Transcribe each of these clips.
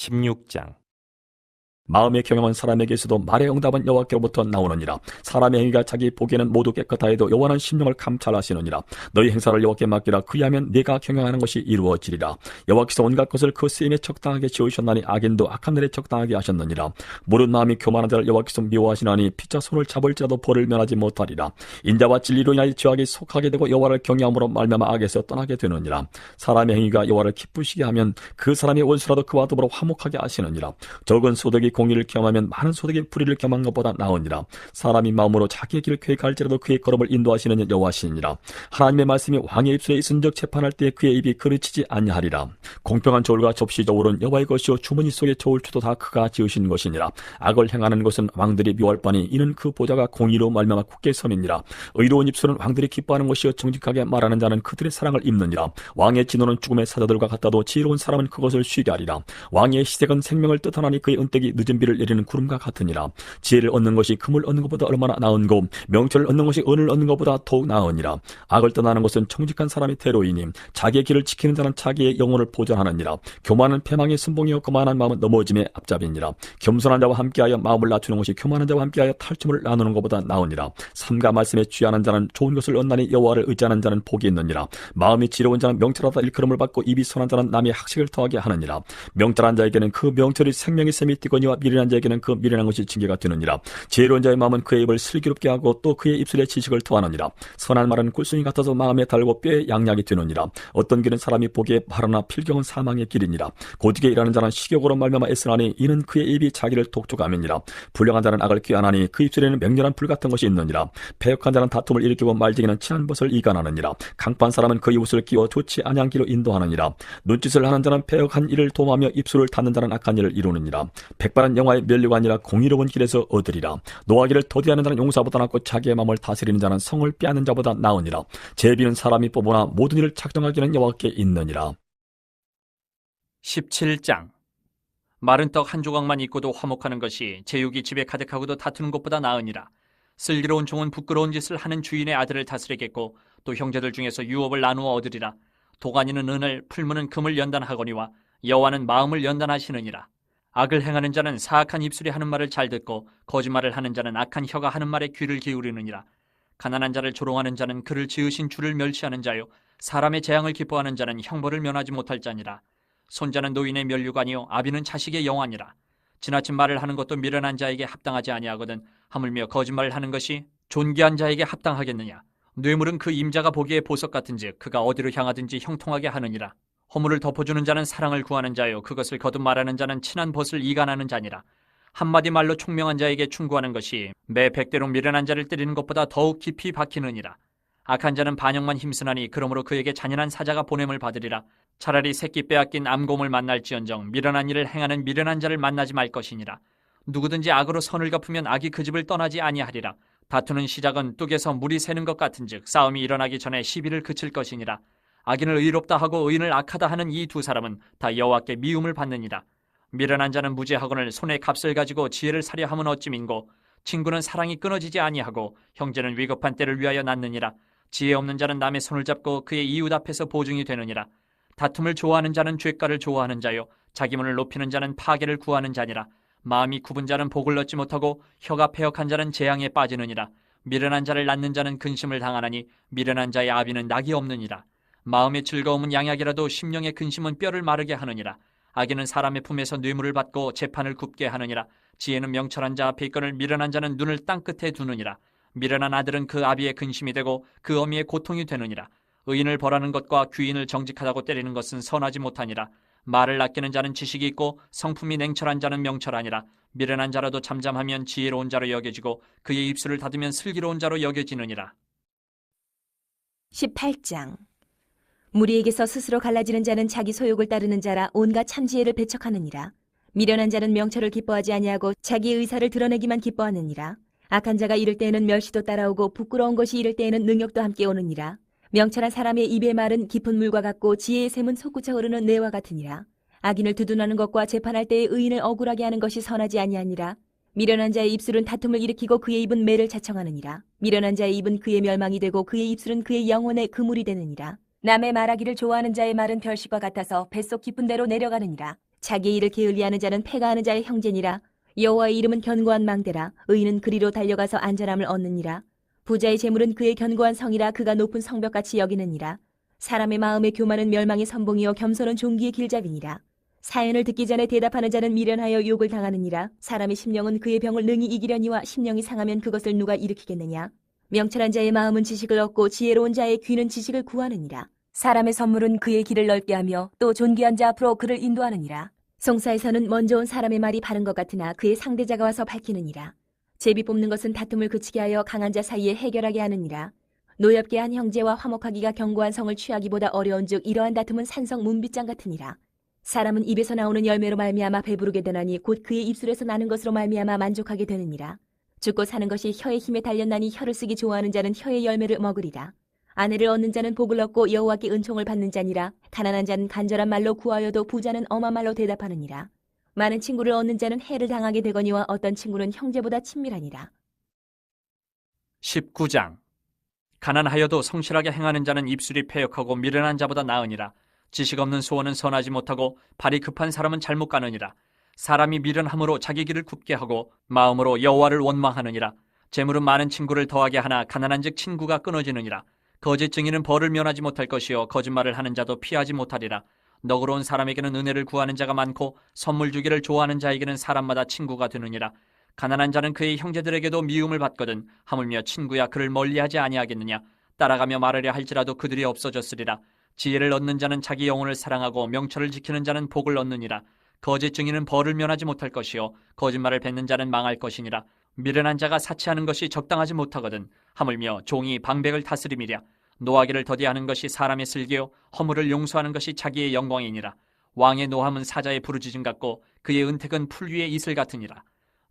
16장. 마음의 경영은 사람에게서도 말의 응답은 여호와께로부터 나오느니라. 사람의 행위가 자기 보기에는 모두 깨끗하여도 여호와는 심령을 감찰하시느니라. 너희 행사를 여호와께 맡기라. 그리하면 네가 경영하는 것이 이루어지리라. 여호와께서 온갖 것을 그 쓰임에 적당하게 지으셨나니 악인도 악한 일에 적당하게 하셨느니라. 모든 마음이 교만한 자를 여호와께서 미워하시나니 피차 손을 잡을지라도 벌을 면하지 못하리라. 인자와 진리로 인하여 죄악이 속하게 되고 여호와를 경외함으로 말미암아 악에서 떠나게 되느니라. 사람의 행위가 여호와를 기쁘시게 하면 그 사람이 원수라도 그와 더불어 화목하게 하시느니라. 적은 소득이 공의를 겸하면 많은 소득이 불의를 겸한 것보다 나으니라. 사람이 마음으로 자기의 길을 계획할지라도 그의 걸음을 인도하시는 여호와시니라. 하나님의 말씀이 왕의 입술에 있은즉 재판할 때 그의 입이 그르치지 아니하리라. 공평한 저울과 접시 저울은 여호와의 것이요 주머니 속의 저울추도 다 그가 지으신 것이니라. 악을 행하는 것은 왕들이 미워할 바니 이는 그 보좌가 공의로 말미암아 굳게 섬이니라. 의로운 입술은 왕들이 기뻐하는 것이요 정직하게 말하는 자는 그들의 사랑을 입느니라. 왕의 진노는 죽음의 사자들과 같다도 지혜로운 사람은 그것을 쉬게 하리라. 왕의 희색은 생명을 뜻하나니 그의 은택이 늦은 비를 내리는 구름과 같으니라. 지혜를 얻는 것이 금을 얻는 것보다 얼마나 나은고 명철을 얻는 것이 은을 얻는 것보다 더욱 나으니라. 악을 떠나는 것은 정직한 사람이 대로이니 자기의 길을 지키는 자는 자기의 영혼을 보전하느니라. 교만은 패망의 순봉이요 거만한 마음은 넘어짐의 앞잡이니라. 겸손한 자와 함께하여 마음을 낮추는 것이 교만한 자와 함께하여 탈춤을 나누는 것보다 나으니라. 삼가 말씀에 취하는 자는 좋은 것을 얻나니 여호와를 의지하는 자는 복이 있느니라. 마음이 지혜로운 자는 명철하다 일컬음을 받고 입이 선한 자는 남의 학식을 더하게 하느니라. 명철한 자에게는 그 명철이 생명의 샘이 뛰거니와 미련한 자에게는 그 미련한 것이 징계가 되느니라. 지혜로운 자의 마음은 그의 입을 슬기롭게 하고 또 그의 입술에 지식을 더하느니라. 선한 말은 꿀순이 같아서 마음에 달고 뼈에 양약이 되느니라. 어떤 길은 사람이 보기에 바르나 필경은 사망의 길이니라. 고디게 일하는 자는 식욕으로 말미암아 애쓰나니 이는 그의 입이 자기를 독촉함이니라. 불량한 자는 악을 꾀하나니 그 입술에는 맹렬한 불 같은 것이 있느니라. 패역한 자는 다툼을 일으키고 말쟁이는 친한 벗을 이간하느니라. 강판 사람은 그 이웃을 끼워 좋지 아니한 길로 인도하느니라. 눈짓을 하는 자는 패역한 일을 도모하며 입술을 닫는 자는 악한 일을 이루느니라. 백발은 영화의 면류가 아니라 공의로운 길에서 얻으리라. 노하기를 더디하는 자는 용사보다 낫고 자기의 마음을 다스리는 자는 성을 빼앗는 자보다 나으니라. 제비는 사람이 뽑으나 모든 일을 작정하기는 여호와께 있느니라. 17장. 마른 떡 한 조각만 있고도 화목하는 것이 제육이 집에 가득하고도 다투는 것보다 나으니라. 슬기로운 종은 부끄러운 짓을 하는 주인의 아들을 다스리겠고 또 형제들 중에서 유업을 나누어 얻으리라. 도가니는 은을 풀무는 금을 연단하거니와 여호와는 마음을 연단하시느니라. 악을 행하는 자는 사악한 입술이 하는 말을 잘 듣고 거짓말을 하는 자는 악한 혀가 하는 말에 귀를 기울이느니라. 가난한 자를 조롱하는 자는 그를 지으신 주를 멸시하는 자요 사람의 재앙을 기뻐하는 자는 형벌을 면하지 못할 자니라. 손자는 노인의 면류관이요 아비는 자식의 영화니라. 지나친 말을 하는 것도 미련한 자에게 합당하지 아니하거든 하물며 거짓말을 하는 것이 존귀한 자에게 합당하겠느냐. 뇌물은 그 임자가 보기에 보석 같은즉 그가 어디로 향하든지 형통하게 하느니라. 허물을 덮어주는 자는 사랑을 구하는 자요 그것을 거듭 말하는 자는 친한 벗을 이간하는 자니라. 한마디 말로 총명한 자에게 충고하는 것이 매 100대로 미련한 자를 때리는 것보다 더욱 깊이 박히느니라. 악한 자는 반역만 힘쓰나니 그러므로 그에게 잔인한 사자가 보냄을 받으리라. 차라리 새끼 빼앗긴 암곰을 만날지언정 미련한 일을 행하는 미련한 자를 만나지 말 것이니라. 누구든지 악으로 선을 갚으면 악이 그 집을 떠나지 아니하리라. 다투는 시작은 뚝에서 물이 새는 것 같은즉 싸움이 일어나기 전에 시비를 그칠 것이니라. 악인을 의롭다 하고 의인을 악하다 하는 이 두 사람은 다 여호와께 미움을 받느니라. 미련한 자는 무죄하거늘 손에 값을 가지고 지혜를 사려 함은 어찌민고 친구는 사랑이 끊어지지 아니하고 형제는 위급한 때를 위하여 낳느니라. 지혜 없는 자는 남의 손을 잡고 그의 이웃 앞에서 보증이 되느니라. 다툼을 좋아하는 자는 죄가를 좋아하는 자요 자기문을 높이는 자는 파괴를 구하는 자니라. 마음이 굽은 자는 복을 얻지 못하고 혀가 패역한 자는 재앙에 빠지느니라. 미련한 자를 낳는 자는 근심을 당하나니 미련한 자의 아비는 낙이 없느니라. 마음의 즐거움은 양약이라도 심령의 근심은 뼈를 마르게 하느니라. 악인은 사람의 품에서 뇌물을 받고 재판을 굽게 하느니라. 지혜는 명철한 자 앞에 있거늘 미련한 자는 눈을 땅끝에 두느니라. 미련한 아들은 그 아비의 근심이 되고 그 어미의 고통이 되느니라. 의인을 벌하는 것과 귀인을 정직하다고 때리는 것은 선하지 못하니라. 말을 아끼는 자는 지식이 있고 성품이 냉철한 자는 명철하니라. 미련한 자라도 잠잠하면 지혜로운 자로 여겨지고 그의 입술을 닫으면 슬기로운 자로 여겨지느니라. 18장. 무리에게서 스스로 갈라지는 자는 자기 소욕을 따르는 자라 온갖 참지혜를 배척하느니라. 미련한 자는 명철을 기뻐하지 아니하고 자기 의사를 드러내기만 기뻐하느니라. 악한 자가 이를 때에는 멸시도 따라오고 부끄러운 것이 이를 때에는 능욕도 함께 오느니라. 명철한 사람의 입의 말은 깊은 물과 같고 지혜의 샘은 솟구쳐 흐르는 뇌와 같으니라. 악인을 두둔하는 것과 재판할 때의 의인을 억울하게 하는 것이 선하지 아니하니라. 미련한 자의 입술은 다툼을 일으키고 그의 입은 매를 자청하느니라. 미련한 자의 입은 그의 멸망이 되고 그의 입술은 그의 영혼의 그물이 되느니라. 남의 말하기를 좋아하는 자의 말은 별식과 같아서 뱃속 깊은 데로 내려가느니라. 자기의 일을 게을리하는 자는 패가하는 자의 형제니라. 여호와의 이름은 견고한 망대라. 의인은 그리로 달려가서 안전함을 얻느니라. 부자의 재물은 그의 견고한 성이라. 그가 높은 성벽같이 여기느니라. 사람의 마음의 교만은 멸망의 선봉이요 겸손은 종기의 길잡이니라. 사연을 듣기 전에 대답하는 자는 미련하여 욕을 당하느니라. 사람의 심령은 그의 병을 능히 이기려니와 심령이 상하면 그것을 누가 일으키겠느냐. 명철한 자의 마음은 지식을 얻고 지혜로운 자의 귀는 지식을 구하느니라. 사람의 선물은 그의 길을 넓게 하며 또 존귀한 자 앞으로 그를 인도하느니라. 송사에서는 먼저 온 사람의 말이 바른 것 같으나 그의 상대자가 와서 밝히느니라. 제비 뽑는 것은 다툼을 그치게 하여 강한 자 사이에 해결하게 하느니라. 노엽게 한 형제와 화목하기가 견고한 성을 취하기보다 어려운즉 이러한 다툼은 산성 문빗장 같으니라. 사람은 입에서 나오는 열매로 말미암아 배부르게 되나니 곧 그의 입술에서 나는 것으로 말미암아 만족하게 되느니라. 죽고 사는 것이 혀의 힘에 달렸나니 혀를 쓰기 좋아하는 자는 혀의 열매를 먹으리라. 아내를 얻는 자는 복을 얻고 여호와께 은총을 받는 자니라. 가난한 자는 간절한 말로 구하여도 부자는 엄한 말로 대답하느니라. 많은 친구를 얻는 자는 해를 당하게 되거니와 어떤 친구는 형제보다 친밀하니라. 19장. 가난하여도 성실하게 행하는 자는 입술이 패역하고 미련한 자보다 나으니라. 지식 없는 소원은 선하지 못하고 발이 급한 사람은 잘못 가느니라. 사람이 미련함으로 자기 길을 굽게 하고 마음으로 여호와를 원망하느니라. 재물은 많은 친구를 더하게 하나 가난한즉 친구가 끊어지느니라. 거짓 증인은 벌을 면하지 못할 것이요 거짓말을 하는 자도 피하지 못하리라. 너그러운 사람에게는 은혜를 구하는 자가 많고 선물 주기를 좋아하는 자에게는 사람마다 친구가 되느니라. 가난한 자는 그의 형제들에게도 미움을 받거든 하물며 친구야 그를 멀리하지 아니하겠느냐. 따라가며 말하려 할지라도 그들이 없어졌으리라. 지혜를 얻는 자는 자기 영혼을 사랑하고 명철을 지키는 자는 복을 얻느니라. 거짓 증인은 벌을 면하지 못할 것이요 거짓말을 뱉는 자는 망할 것이니라. 미련한 자가 사치하는 것이 적당하지 못하거든 하물며 종이 방백을 다스림이랴. 노하기를 더디하는 것이 사람의 슬기요 허물을 용서하는 것이 자기의 영광이니라. 왕의 노함은 사자의 부르짖음 같고 그의 은택은 풀 위의 이슬 같으니라.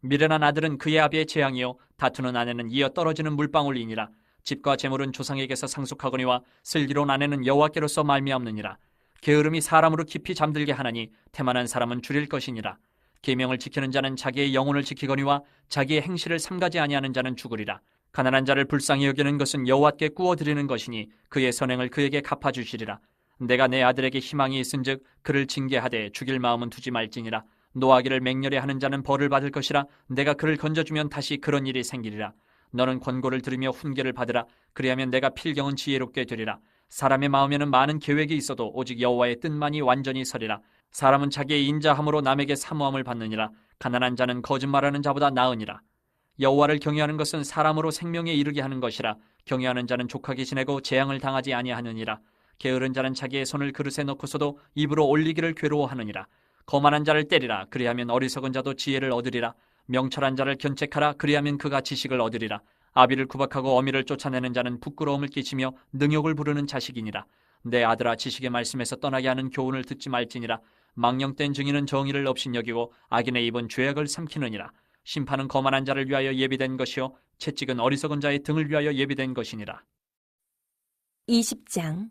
미련한 아들은 그의 아비의 재앙이요 다투는 아내는 이어 떨어지는 물방울이니라. 집과 재물은 조상에게서 상속하거니와 슬기로운 아내는 여호와께로서 말미암느니라. 게으름이 사람으로 깊이 잠들게 하나니 태만한 사람은 줄일 것이니라. 계명을 지키는 자는 자기의 영혼을 지키거니와 자기의 행실을 삼가지 아니하는 자는 죽으리라. 가난한 자를 불쌍히 여기는 것은 여호와께 구워드리는 것이니 그의 선행을 그에게 갚아주시리라. 내가 내 아들에게 희망이 있은즉 그를 징계하되 죽일 마음은 두지 말지니라. 노하기를 맹렬히 하는 자는 벌을 받을 것이라. 내가 그를 건져주면 다시 그런 일이 생기리라. 너는 권고를 들으며 훈계를 받으라. 그리하면 내가 필경은 지혜롭게 되리라. 사람의 마음에는 많은 계획이 있어도 오직 여호와의 뜻만이 완전히 서리라. 사람은 자기의 인자함으로 남에게 사모함을 받느니라. 가난한 자는 거짓말하는 자보다 나으니라. 여호와를 경외하는 것은 사람으로 생명에 이르게 하는 것이라. 경외하는 자는 족하게 지내고 재앙을 당하지 아니하느니라. 게으른 자는 자기의 손을 그릇에 넣고서도 입으로 올리기를 괴로워하느니라. 거만한 자를 때리라. 그리하면 어리석은 자도 지혜를 얻으리라. 명철한 자를 견책하라. 그리하면 그가 지식을 얻으리라. 아비를 구박하고 어미를 쫓아내는 자는 부끄러움을 끼치며 능욕을 부르는 자식이니라. 내 아들아 지식의 말씀에서 떠나게 하는 교훈을 듣지 말지니라. 망령된 증인은 정의를 업신여기고 악인의 입은 죄악을 삼키느니라. 심판은 거만한 자를 위하여 예비된 것이요 채찍은 어리석은 자의 등을 위하여 예비된 것이니라. 20장.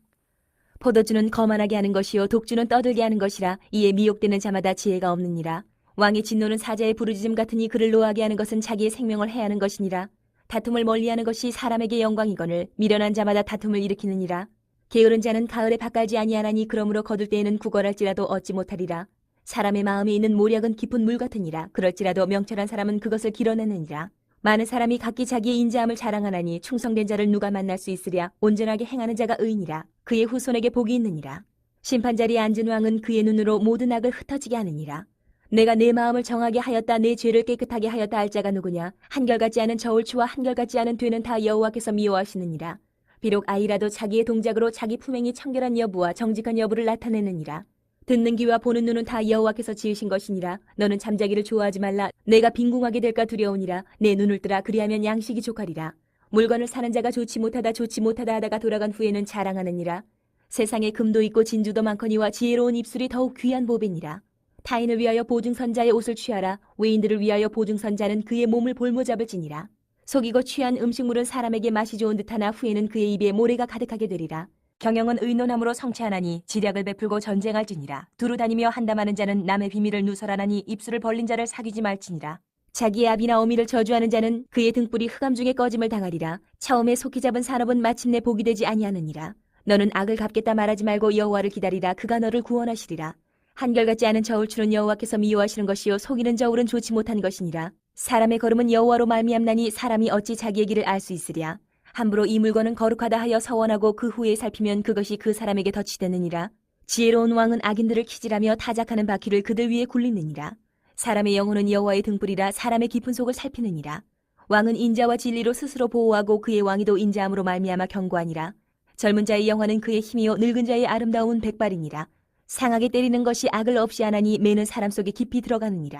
포도주는 거만하게 하는 것이요 독주는 떠들게 하는 것이라. 이에 미혹되는 자마다 지혜가 없느니라. 왕의 진노는 사자의 부르짖음 같으니 그를 노하게 하는 것은 자기의 생명을 해하는 것이니라. 다툼을 멀리하는 것이 사람에게 영광이거늘 미련한 자마다 다툼을 일으키느니라. 게으른 자는 가을에 밭갈지 아니하나니 그러므로 거둘 때에는 구걸할지라도 얻지 못하리라. 사람의 마음에 있는 모략은 깊은 물 같으니라. 그럴지라도 명철한 사람은 그것을 길어내느니라. 많은 사람이 각기 자기의 인자함을 자랑하나니 충성된 자를 누가 만날 수 있으랴. 온전하게 행하는 자가 의인이라. 그의 후손에게 복이 있느니라. 심판자리에 앉은 왕은 그의 눈으로 모든 악을 흩어지게 하느니라. 내가 내 마음을 정하게 하였다. 내 죄를 깨끗하게 하였다 할 자가 누구냐. 한결같지 않은 저울추와 한결같지 않은 되는 다 여호와께서 미워하시느니라. 비록 아이라도 자기의 동작으로 자기 품행이 청결한 여부와 정직한 여부를 나타내느니라. 듣는 귀와 보는 눈은 다 여호와께서 지으신 것이니라. 너는 잠자기를 좋아하지 말라. 내가 빈궁하게 될까 두려우니라. 내 눈을 뜨라. 그리하면 양식이 족하리라. 물건을 사는 자가 좋지 못하다 하다가 돌아간 후에는 자랑하느니라. 세상에 금도 있고 진주도 많거니와 지혜로운 입술이 더욱 귀한 보배니라. 타인을 위하여 보증선자의 옷을 취하라. 외인들을 위하여 보증선자는 그의 몸을 볼모잡을지니라. 속이고 취한 음식물은 사람에게 맛이 좋은 듯하나 후에는 그의 입에 모래가 가득하게 되리라. 경영은 의논함으로 성취하나니 지략을 베풀고 전쟁할지니라. 두루 다니며 한담하는 자는 남의 비밀을 누설하나니 입술을 벌린 자를 사귀지 말지니라. 자기의 아비나 어미를 저주하는 자는 그의 등불이 흑암 중에 꺼짐을 당하리라. 처음에 속히 잡은 산업은 마침내 복이 되지 아니하느니라. 너는 악을 갚겠다 말하지 말고 여호와를 기다리라. 그가 너를 구원하시리라. 한결같지 않은 저울추는 여호와께서 미워하시는 것이요 속이는 저울은 좋지 못한 것이니라. 사람의 걸음은 여호와로 말미암나니 사람이 어찌 자기의 길을 알 수 있으랴. 함부로 이 물건은 거룩하다 하여 서원하고 그 후에 살피면 그것이 그 사람에게 덫이 되느니라. 지혜로운 왕은 악인들을 키질하며 타작하는 바퀴를 그들 위에 굴리느니라. 사람의 영혼은 여호와의 등불이라 사람의 깊은 속을 살피느니라. 왕은 인자와 진리로 스스로 보호하고 그의 왕위도 인자함으로 말미암아 견고하니라. 젊은 자의 영화는 그의 힘이요 늙은 자의 아름다움은 백발이니라. 상하게 때리는 것이 악을 없이 하나니 매는 사람 속에 깊이 들어가느니라.